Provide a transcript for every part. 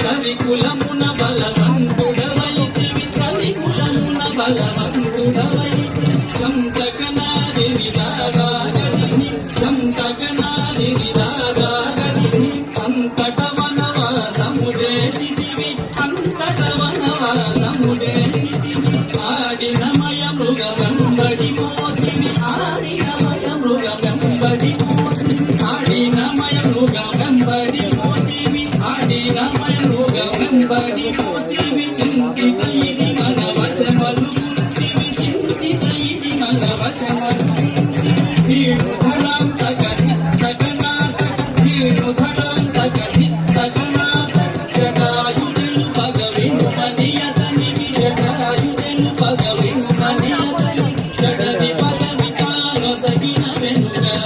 కవికులమున బలవంతుడవైతివి కవికులమున బలవంతుడవైతివి సంతకనాదివి దాగాగదివి సంతకనాదివి దాగాగదివి అంతట వనవాసము చేసితివి అంతట వనవాసము చేసితివి ఆడినమయ మృగవంబడి మోతివి ఆడినమయ మృగవంబడి మోతివి ఆడినమయ మృగవంబడి మోతివి ఆడినమయ మృగవంబడి మోతివి చింతిత ఇది మన వశమలు కుంటివి చింతిత ఇది మన వశమలు ధీరుధడాంత గతి సగనాథ ధీరుధడాంత గతి సగనాథ జటాయుజలు పగవిను మనియతనివి జటాయుజలు పగవిను మనియతని జడవి పదవి తాను సగిన వెనుగా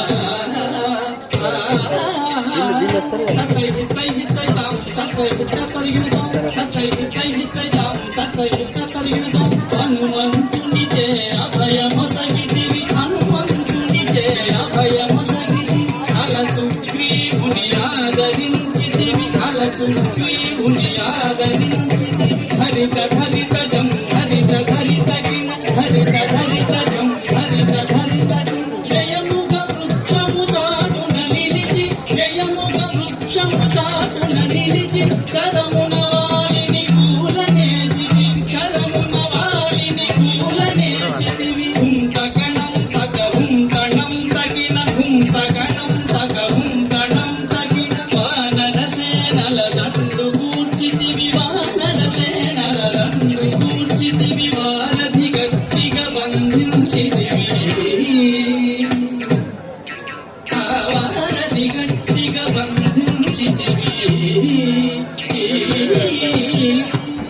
తత్తై హిత్తై హిత్తై తాం తత్తై హిత్త తరిగినతాం తత్తై హిత్తై హిత్తై తాం తత్తై హిత్త తరిగినతాం హనుమంతుని చే అభయము సగితివి హనుమంతుని చే అభయము సగితివి అలసుగ్రీవుని ఆదరించితివి అలసుగ్రీవుని ఆదరించితివి హరిత హరిత జం హరిత హరిత గిన హరిత హరిత జం హరిత హరిత గిన జయముగ వృక్షము చాటున నిలిచి జయముగ వృక్షము చాటున నిలిచి కరమున వారిని కూలనేసితివి కరమున వారిని కూలనేసితివి హుంతకణం తగ హుంతణం తగిన హుంతకణం తగ హుంతణం తగిన వానర సేనల దండు కూర్చితివి వానర సేనల దండు కూర్చితివి వారధి గట్టిగా బంధించితివి వారధి గట్టిగా బంధించితివి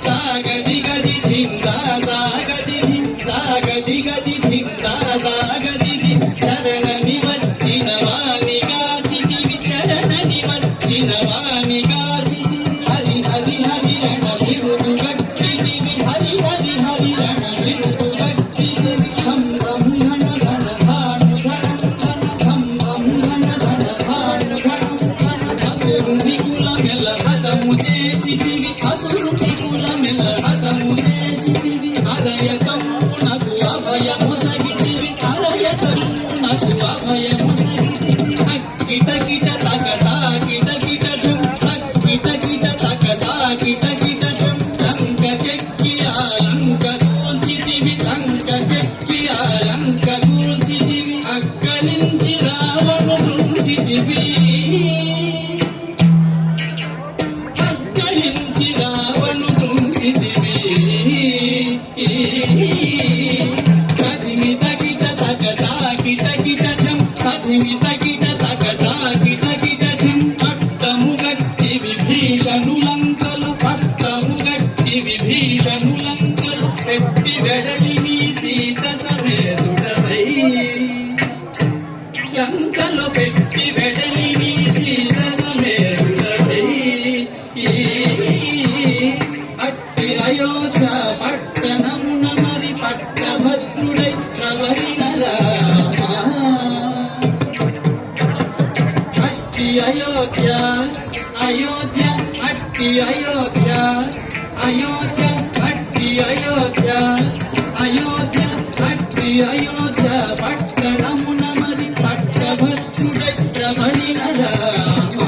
సాగది గది ధిందా సాగది సాగది గది ధిందా సాగది చరణని వచ్చిన వాణి గాచితివి చరణని వచ్చిన వాణి గాచితివి హరి హరి హరి రణ విరుదు గట్టితివి హరి హరి హరి రణ విరుదు గట్టితివి హం హం ఘన ఘన భాను ఘన ఘన హం హం ఘన ఘన భాను ఘన ఘన అసురుని కులమెల హతము చేసితివి అసురుని కులమెల హతము చేసితివి అరయతమునకు అభయము సగితివి అరయతమునకు అభయము సగితివి అక్కిట కిట తగదా కిట కిట ఝం అక్కిట కిట తగదా కిట కిట ఝం లంక చెక్కి ఆ లంక కూల్చితివి లంక చెక్కి ఆ లంక కూల్చితివి అక్కలించి రావణు దృంచితివి అక్కలించి రావణు దృంచితివి కదిమిత కిట తగదా కిట కిట ఝం కదిమిత కిట తగదా కిట కిట ఝం పట్టము గట్టి విభీషణులంకలు పట్టము గట్టి విభీషణులంకలు పెట్టి వెడలి నీ సీత సమేతుడవై లంకలు పెట్టి వెడలి నీ సీత సమేతుడవై అట్టి అయోధ్య పట్టణమున మరి పట్టభద్రుడై ప్రవరిన రామ అట్టి అయోధ్య అయోధ్య అట్టి అయోధ్య అయోధ్య అట్టి అయోధ్య అయోధ్య అట్టి అయోధ్య పట్టణమున మరి పట్టభద్రుడై ప్రవరిన రామ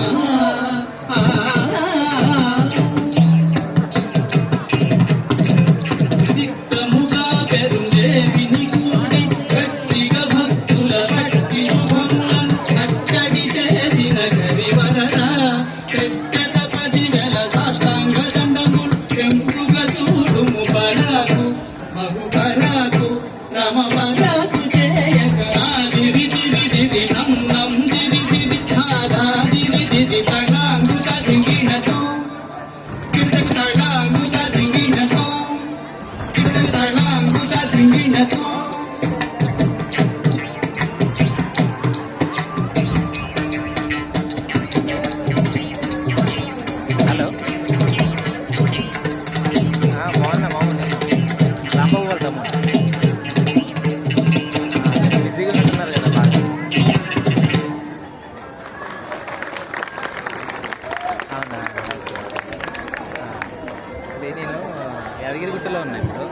యాదగిరిగుట్టలో ఉన్నాయి ఇప్పుడు.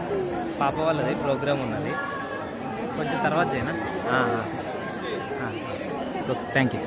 పాప వాళ్ళది ప్రోగ్రామ్ ఉన్నది, కొంచెం తర్వాత చేయనా. Thank you.